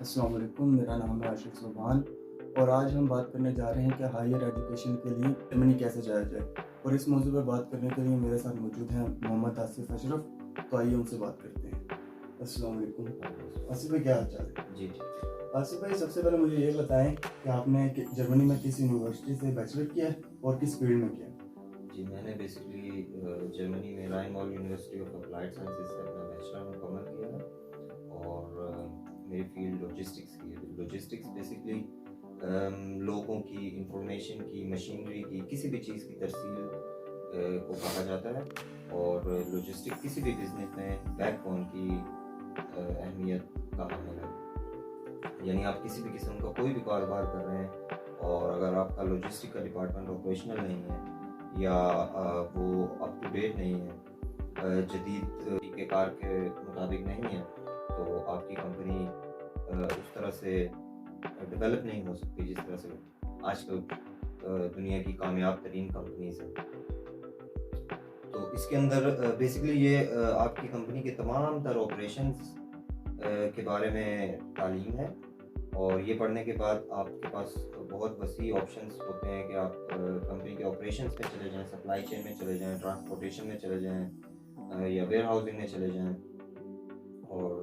अस्सलाम वालेकुम, मेरा नाम है आशिक़ सुभान और आज हम बात करने जा रहे हैं कि हायर एजुकेशन के लिए जर्मनी कैसे जाया जाए। और इस मौजू पे बात करने के लिए मेरे साथ मौजूद हैं मोहम्मद आसिफ़ अशरफ। तो आइए उनसे बात करते हैं। अस्सलाम वालेकुम। आसिफ़ भाई, क्या हाल चाल है? जी, जी। आसिफ़ भाई, सबसे पहले मुझे ये बताएं कि आपने जर्मनी में किस यूनिवर्सिटी से बैचलर किया है और किस फील्ड में किया है? जी, मैंने बेसिकली जर्मनी में राइनवाल यूनिवर्सिटी ऑफ अप्लाइड साइंसेज़ से अपना बैचलर मुकम्मल किया है और मेरी फील्ड लॉजिस्टिक्स की है। लॉजिस्टिक्स बेसिकली लोगों की, इंफॉर्मेशन की, मशीनरी की, किसी भी चीज़ की तरसील को कहा जाता है और लॉजिस्टिक किसी भी बिज़नेस में बैकबोन की अहमियत का हामिल है। यानी आप किसी भी किस्म का कोई भी कारोबार कर रहे हैं और अगर आपका लॉजिस्टिक का डिपार्टमेंट ऑपरेशनल नहीं है या वो अप टू डेट नहीं है, जदीद तरीक़ेकार के मुताबिक नहीं है, तो आपकी कंपनी उस तरह से डेवलप नहीं हो सकती जिस तरह से आजकल दुनिया की कामयाब तरीन कंपनीज़ हैं। तो इसके अंदर बेसिकली ये आपकी कंपनी के तमाम तर ऑपरेशंस के बारे में तालीम है और ये पढ़ने के बाद आपके पास बहुत वसी ऑप्शंस होते हैं कि आप कंपनी के ऑपरेशंस में चले जाएँ, सप्लाई चेन में चले जाएँ, ट्रांसपोर्टेशन में चले जाएँ या वेयर हाउसिंग में चले जाएँ। और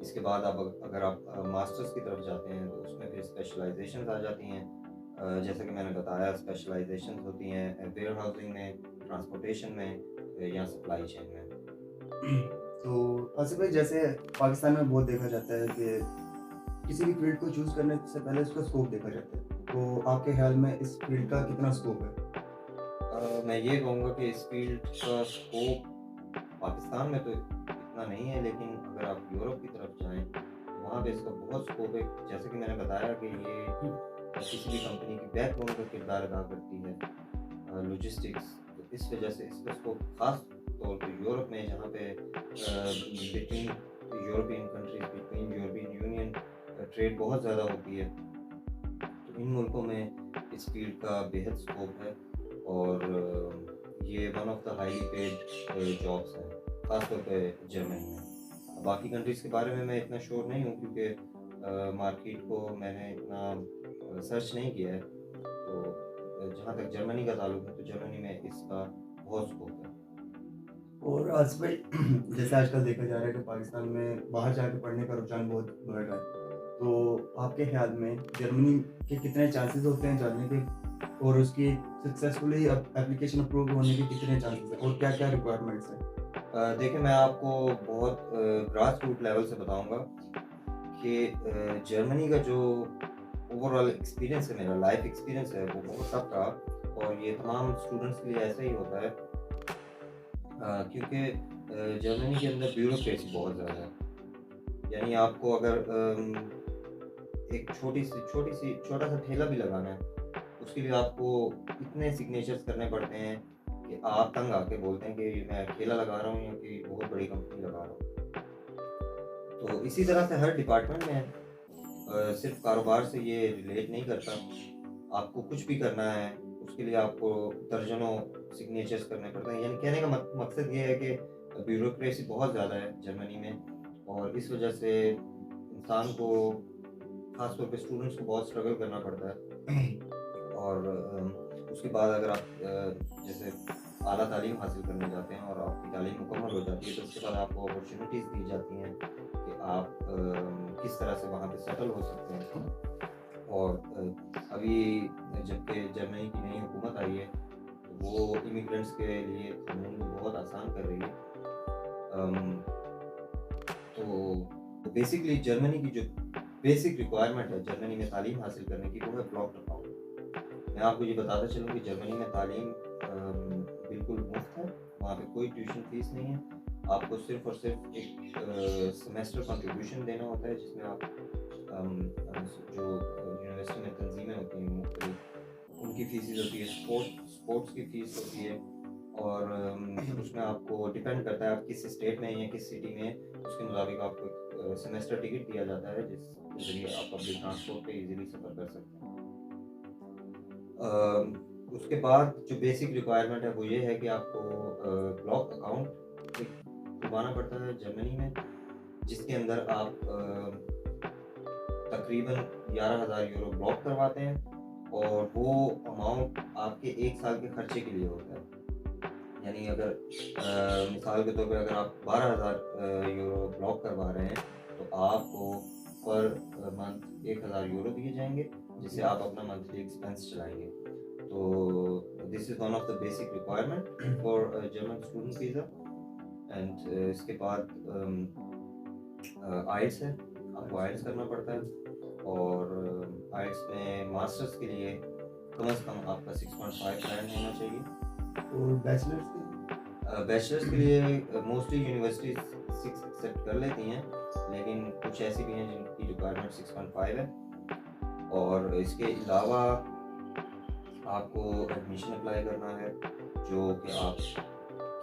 इसके बाद अगर आप मास्टर्स की तरफ जाते हैं तो उसमें फिर स्पेशलाइजेशंस आ जाती हैं। जैसा कि मैंने बताया, स्पेशलाइजेशंस होती हैं वेयर हाउसिंग में, ट्रांसपोर्टेशन में या सप्लाई चेन में। तो आसिफ़ भाई, जैसे पाकिस्तान में बहुत देखा जाता है कि किसी भी फील्ड को चूज़ करने से पहले उसका स्कोप देखा जाता है। तो आपके ख़्याल में इस फील्ड का कितना स्कोप है? मैं ये कहूँगा कि इस फील्ड का स्कोप पाकिस्तान में तो इतना नहीं है, लेकिन अगर आप यूरोप की तरफ जाएँ, तो वहाँ पे इसका बहुत स्कोप है। जैसे कि मैंने बताया कि ये किसी भी कंपनी की बैकबोन का किरदार अदा करती है लॉजिस्टिक्स। तो इस वजह से इसका स्कोप ख़ास तौर पे यूरोप में, जहाँ पे between European countries, between European union trade बहुत ज़्यादा होती है। तो इन मुल्कों में इस फील्ड का बेहद स्कोप है और ये one of the highly paid jobs हैं, ख़ास तौर पे जर्मनी में। बाकी कंट्रीज़ के बारे में मैं इतना श्योर नहीं हूँ क्योंकि मार्केट को मैंने इतना सर्च नहीं किया है। तो जहाँ तक जर्मनी का ताल्लुक है, तो जर्मनी में इसका बहुत स्कोप है। और आसिफ़ भाई, जैसे आजकल देखा जा रहा है कि पाकिस्तान में बाहर जाके पढ़ने का रुझान बहुत बढ़ रहा है। तो आपके ख़्याल में जर्मनी के कितने चांसेस होते हैं जाने के और उसकी सक्सेसफुली एप्लीकेशन अप्रूव होने के कितने चांसेस हैं और क्या-क्या रिक्वायरमेंट्स हैं? देखिए, मैं आपको बहुत ग्रास रूट लेवल से बताऊँगा कि जर्मनी का जो ओवरऑल एक्सपीरियंस है, मेरा लाइफ एक्सपीरियंस है, वो बहुत टफ रहा और ये तमाम स्टूडेंट्स के लिए ऐसा ही होता है क्योंकि जर्मनी के अंदर ब्यूरोक्रेसी बहुत ज़्यादा है। यानी आपको अगर एक छोटा-सा ठेला भी लगाना है, उसके लिए आपको इतने सिग्नेचर्स करने पड़ते हैं कि आप तंग आके बोलते हैं कि मैं ठेला लगा रहा हूँ या कि बहुत बड़ी कंपनी लगा रहा हूँ। तो इसी तरह से हर डिपार्टमेंट में सिर्फ कारोबार से ये रिलेट नहीं करता। आपको कुछ भी करना है, उसके लिए आपको दर्जनों सिग्नेचर्स करने पड़ते हैं। यानी कहने का मकसद ये है कि ब्यूरोक्रेसी बहुत ज़्यादा है जर्मनी में और इस वजह से इंसान को, ख़ास तौर पे स्टूडेंट्स को बहुत स्ट्रगल करना पड़ता है। और उसके बाद अगर आप जैसे आला तालीम हासिल करने जाते हैं और आपकी तालीम मुकम्मल हो जाती है, तो उसके बाद आपको अपॉर्चुनिटीज़ दी जाती हैं कि आप किस तरह से वहाँ पे सेटल हो सकते हैं। और अभी जबकि जर्मनी की नई हुकूमत आई है, तो वो इमिग्रेंट्स के लिए कानून को बहुत आसान कर रही है। अम, तो बेसिकली जर्मनी की जो बेसिक रिक्वायरमेंट है जर्मनी में तालीम हासिल करने की, वो है ब्लॉक्ड अकाउंट। मैं आपको ये बताता चलूँ कि जर्मनी में तालीम बिल्कुल मुफ्त है, वहाँ पे कोई ट्यूशन फीस नहीं है। आपको सिर्फ़ और सिर्फ एक सेमेस्टर कंट्रीब्यूशन देना होता है, जिसमें आप जो यूनिवर्सिटी में तंजीमें होती हैं मुख्तलिफ, उनकी फ़ीसेस होती है, स्पोर्ट्स की फ़ीस होती है और उसमें आपको डिपेंड करता है आप किस स्टेट में हैं या किस सिटी में हैं, उसके मुताबिक आपको एक सेमेस्टर टिकट दिया जाता है, जिसके ज़रिए आप पब्लिक ट्रांसपोर्ट पे ईज़िली सफ़र कर सकते हैं। उसके बाद जो बेसिक रिक्वायरमेंट है वो ये है कि आपको ब्लॉक अकाउंट एक खुलवाना पड़ता है जर्मनी में, जिसके अंदर आप तकरीबन 11,000 यूरो ब्लॉक करवाते हैं और वो अमाउंट आपके 1 साल के खर्चे के लिए होता है। यानी अगर मिसाल के तौर पे अगर आप 12,000 यूरो ब्लॉक करवा रहे हैं तो आपको पर मंथ 1,000 यूरो दिए जाएंगे, जिससे आप अपना मंथली एक्सपेंस चलाएंगे। तो this is one of the basic requirement for German student visa. And इसके बाद आइल्स है, आपको आइल्स करना पड़ता है और आइल्स में मास्टर्स के लिए कम से कम आपका 6.5 बैंड होना चाहिए। और बैचलर्स के बैचलर्स के लिए मोस्टली यूनिवर्सिटीज 6 एक्सेप्ट कर लेती हैं, लेकिन कुछ ऐसी भी हैं जिनकी रिक्वायरमेंट 6.5 है। और इसके अलावा आपको एडमिशन अप्लाई करना है, जो कि आप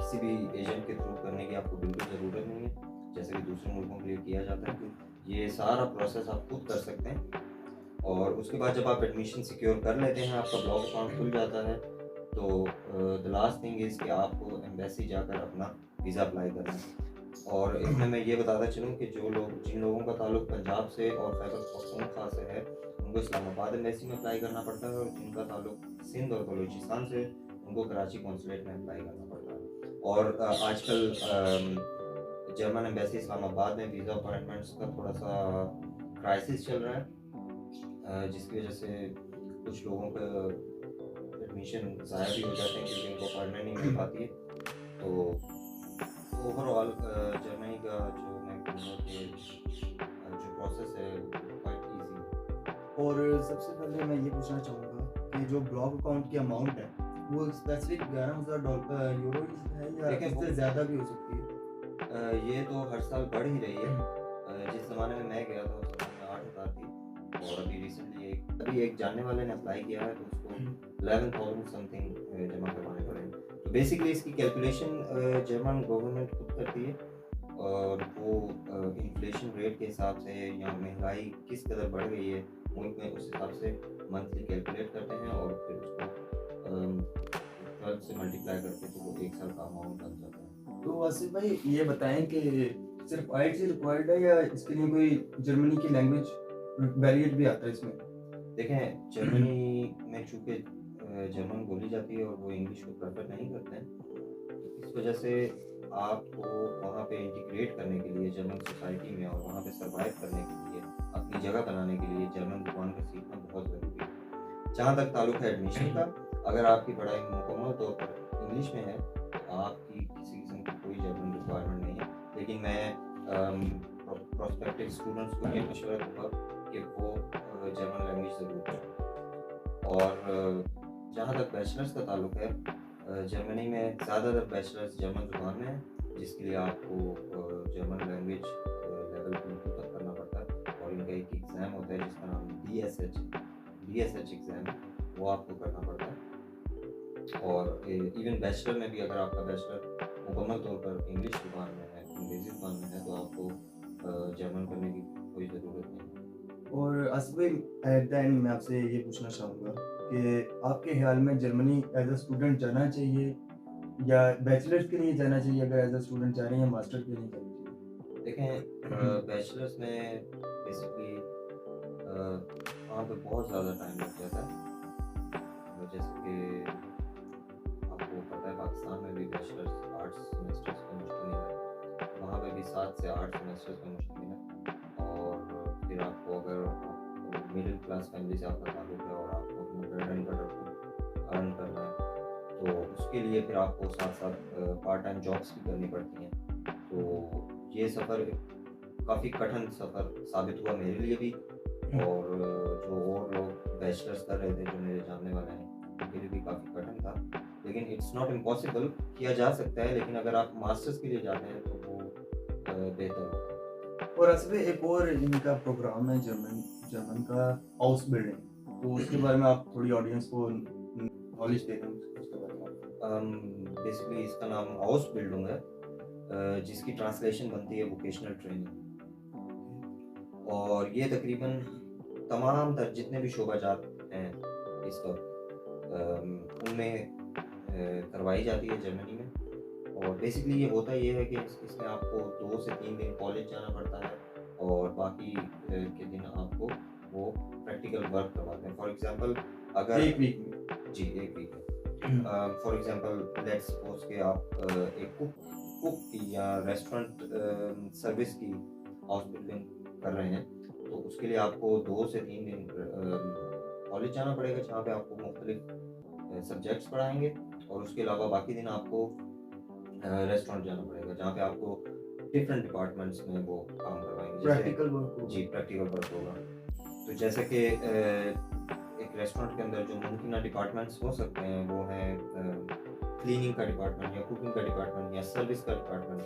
किसी भी एजेंट के थ्रू करने की आपको बिल्कुल ज़रूरत नहीं है, जैसे कि दूसरे मुल्कों के लिए किया जाता है। ये सारा प्रोसेस आप खुद कर सकते हैं। और उसके बाद जब आप एडमिशन सिक्योर कर लेते हैं, आपका ब्लॉक अकाउंट खुल जाता है, तो द लास्ट थिंग इज़ कि आपको एम्बेसी जाकर अपना वीज़ा अप्लाई करना है। और इसमें मैं ये बताता चलूँ कि जिन लोगों का ताल्लुक पंजाब से और खैबर पख्तूनख्वा से है, उनको इस्लामाबाद एम्बेसी में अप्लाई करना पड़ता है, और जिनका ताल्लुक सिंध और बलूचिस्तान से, उनको कराची कौंसलेट में अप्लाई करना पड़ता है। और आजकल जर्मन एम्बेसी इस्लामाबाद में वीज़ा अपॉइंटमेंट्स का थोड़ा सा क्राइसिस चल रहा है, जिसकी वजह से कुछ लोगों का एडमिशन ज़ाया भी हो जाते हैं क्योंकि उनको अपॉइंटमेंट नहीं मिल पाती है। तो ओवरऑल जर्मनी का जो मैं कहूँगा कि जो प्रोसेस है क्वाइट ईजी है। और सबसे पहले मैं ये पूछना चाहूँगा कि जो ब्लॉक अकाउंट की अमाउंट है वो स्पेसिफिक $11,000 यूरो ही है या देखिए, इससे ज़्यादा भी हो सकती है? ये तो हर साल बढ़ ही रही है। जिस ज़माने में मैं गया था उस ज़माने में 8,000 थी, और अभी रिसेंटली एक जानने वाले ने अप्लाई किया है तो उसको 11,000 समथिंग जमा करवाने पड़े। तो बेसिकली इसकी कैलकुलेशन जर्मन गवर्नमेंट खुद करती है, और वो इन्फ्लेशन रेट के हिसाब से या महंगाई किस कदर बढ़ गई है मुल्क में, उस हिसाब से मंथली कैलकुलेट करते हैं और फिर उसको 12 से मल्टीप्लाई करते हैं, तो वो 1 साल का अमाउंट बन जाता है। तो आसिफ भाई ये बताएं कि सिर्फ आइल्स ही रिक्वायर्ड है या इसके लिए कोई जर्मनी की लैंग्वेज बैरियर भी आता है इसमें? देखें, जर्मनी में चूँकि जर्मन बोली जाती है और वो इंग्लिश को प्रेफर नहीं करते हैं, तो इस वजह से आपको वहाँ पे इंटीग्रेट करने के लिए जर्मन सोसाइटी में और वहाँ पे सर्वाइव करने के लिए, अपनी जगह बनाने के लिए जर्मन ज़ुबान का सीखना बहुत ज़रूरी है। जहाँ तक ताल्लुक है एडमिशन का, अगर आपकी पढ़ाई मुकम्मल तौर पर इंग्लिश में है तो आपकी किसी किस्म की कोई जर्मन रिक्वायरमेंट नहीं है। लेकिन मैं प्रोस्पेक्टिव स्टूडेंट्स को ये मशवरा दूँगा कि वो जर्मन लैंग्वेज ज़रूर करें। और जहाँ तक बैचलर्स का ताल्लुक है, जर्मनी में ज़्यादातर बैचलर्स जर्मन ज़ुबान में है, जिसके लिए आपको जर्मन लैंग्वेज लेवल बिल्कुल तक करना पड़ता है, और इनका एक एग्ज़ाम होता है जिसका नाम DSH एग्ज़ाम है, वो आपको करना पड़ता है। और इवन बैचलर में भी अगर आपका बैचलर मुकम्मल तौर पर इंग्लिश ज़ुबान में है, अंग्रेज़ी ज़ुबान में है, तो आपको जर्मन करने की कोई ज़रूरत नहीं है। और आसिफ भाई एट द एंड मैं आपसे ये पूछना चाहूँगा कि आपके ख्याल में जर्मनी एज अ स्टूडेंट जाना चाहिए या बैचलर्स के लिए जाना चाहिए, अगर एज अ स्टूडेंट जा रहे हैं या मास्टर के लिए जाना चाहिए? देखें, बैचलर्स में बेसिकली वहाँ पे बहुत ज़्यादा टाइम लग जाता है, जैसे कि आपको पता है पाकिस्तान में भी बैचलर्स 8 सेमेस्टर्स का मुश्किल है, वहाँ पे भी 7 से 8 सेमेस्टर्स का मुश्किल है। और फिर आपको अगर मिडिल क्लास फैमिली से आपका ताल्लुक है और आपको अपना ब्रेड एंड बटर को अर्न करना है, तो उसके लिए फिर आपको साथ साथ पार्ट टाइम जॉब्स भी करनी पड़ती हैं। तो ये सफ़र काफ़ी कठिन सफ़र साबित हुआ मेरे लिए भी, और जो और लोग बैचलर्स कर रहे थे जो मेरे जानने वाले हैं, उनके लिए भी काफ़ी कठिन था। लेकिन इट्स नॉट इम्पॉसिबल, किया जा सकता है, लेकिन अगर आप मास्टर्स के लिए जाते हैं तो वो बेहतर होगा। और आसिफ भाई एक और इनका प्रोग्राम है जर्मन का हाउस बिल्डिंग, तो उसके बारे में आप थोड़ी ऑडियंस को नॉलेज दे दें उसके बारे में। बेसिकली इसका नाम हाउस बिल्डिंग है, जिसकी ट्रांसलेशन बनती है वोकेशनल ट्रेनिंग। और ये तकरीबन तमाम तर जितने भी शोबाजात हैं इस वक्त उनमें करवाई जाती है जर्मनी में। और बेसिकली ये होता ये है कि इसमें आपको 2 से 3 दिन कॉलेज जाना पड़ता है, और बाकी के दिन आपको वो प्रैक्टिकल वर्क करवाते हैं। फॉर एग्जांपल अगर एक वीक में। जी, 1 वीक में। फॉर एग्जांपल लेट्स सपोज कि आप एक कुक की या रेस्टोरेंट सर्विस की हाउस बिल्डिंग कर रहे हैं, तो उसके लिए आपको 2 से 3 दिन कॉलेज जाना पड़ेगा, जहाँ पे आपको मुख्तलिफ सब्जेक्ट्स पढ़ाएंगे, और उसके अलावा बाकी दिन आपको रेस्टोरेंट जाना पड़ेगा, जहाँ पे आपको डिफरेंट डिपार्टमेंट्स में वो काम करवाएंगे। जैसे प्रैक्टिकल वर्क जी, प्रैक्टिकल वर्क होगा। तो जैसे कि एक रेस्टोरेंट के अंदर जो मुमकिन डिपार्टमेंट्स हो सकते हैं वो हैं क्लीनिंग का डिपार्टमेंट या कुकिंग का डिपार्टमेंट या सर्विस का डिपार्टमेंट।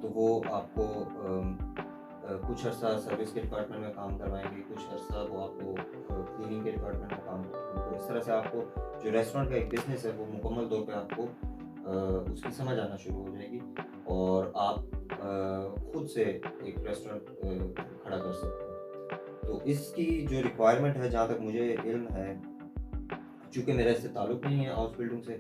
तो वो आपको कुछ अर्सा सर्विस के डिपार्टमेंट में काम करवाएंगे, कुछ अर्सा वो आपको क्लीनिंग के डिपार्टमेंट में काम करवाएंगे। तो इस तरह से आपको जो रेस्टोरेंट का एक बिजनेस है वो मुकम्मल तौर पे आपको उसकी समझ आना शुरू हो जाएगी, और आप खुद से एक रेस्टोरेंट खड़ा कर सकते हैं। तो इसकी जो रिक्वायरमेंट है, जहाँ तक मुझे इल्म है, चूँकि मेरा इससे ताल्लुक़ नहीं है हाउस बिल्डिंग से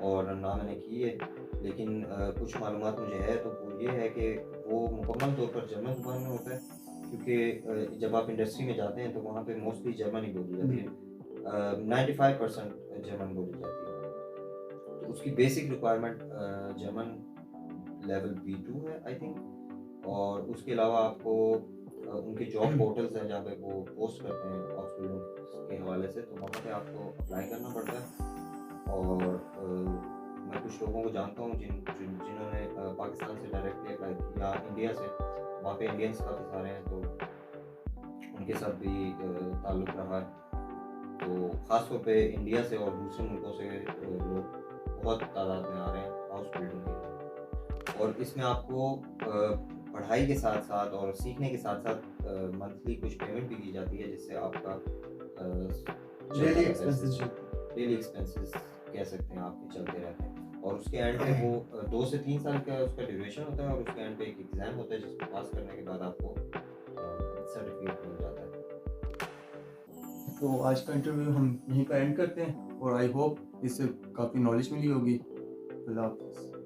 और ना मैंने की है, लेकिन कुछ मालूमात मुझे है, तो वो ये है कि वो मुकम्मल तौर पर जर्मन ज़ुबान में होता है, क्योंकि जब आप इंडस्ट्री में जाते हैं तो वहाँ पे मोस्टली जर्मन ही बोली जाती है। 95% जर्मन बोली जाती है। तो उसकी basic requirement German level B2 है आई थिंक, और उसके अलावा आपको उनके जॉब पोर्टल्स हैं जहाँ पे वो पोस्ट करते हैं हाउस बिल्डिंग के हवाले से, तो वहाँ पे आपको अप्लाई करना पड़ता है। और मैं कुछ लोगों को जानता हूँ जिन्होंने पाकिस्तान से डायरेक्टली अप्लाई किया, इंडिया से, वहाँ पे इंडियंस काफ़ी सारे हैं, तो उनके साथ भी ताल्लुक़ रहा है। तो ख़ास तौर पे इंडिया से और दूसरे मुल्कों से लोग बहुत तादाद में आ रहे हैं हाउस बिल्डिंग के लिए। और इसमें आपको पढ़ाई के साथ साथ और सीखने के साथ साथ मंथली कुछ पेमेंट भी दी जाती है, जिससे आपका डेली एक्सपेंसेस डेली एक्सपेंसेस कह सकते हैं आपके चलते रहते हैं। और उसके एंड पे वो 2 से 3 साल का उसका ड्यूरेशन होता है, और उसके एंड पे एक एग्ज़ाम होता है जिसको पास करने के बाद आपको सर्टिफिकेट मिल जाता है। तो आज का इंटरव्यू हम यहीं पर एंड करते हैं, और आई होप इससे काफ़ी नॉलेज मिली होगी। अल्लाह हाफ़िज़।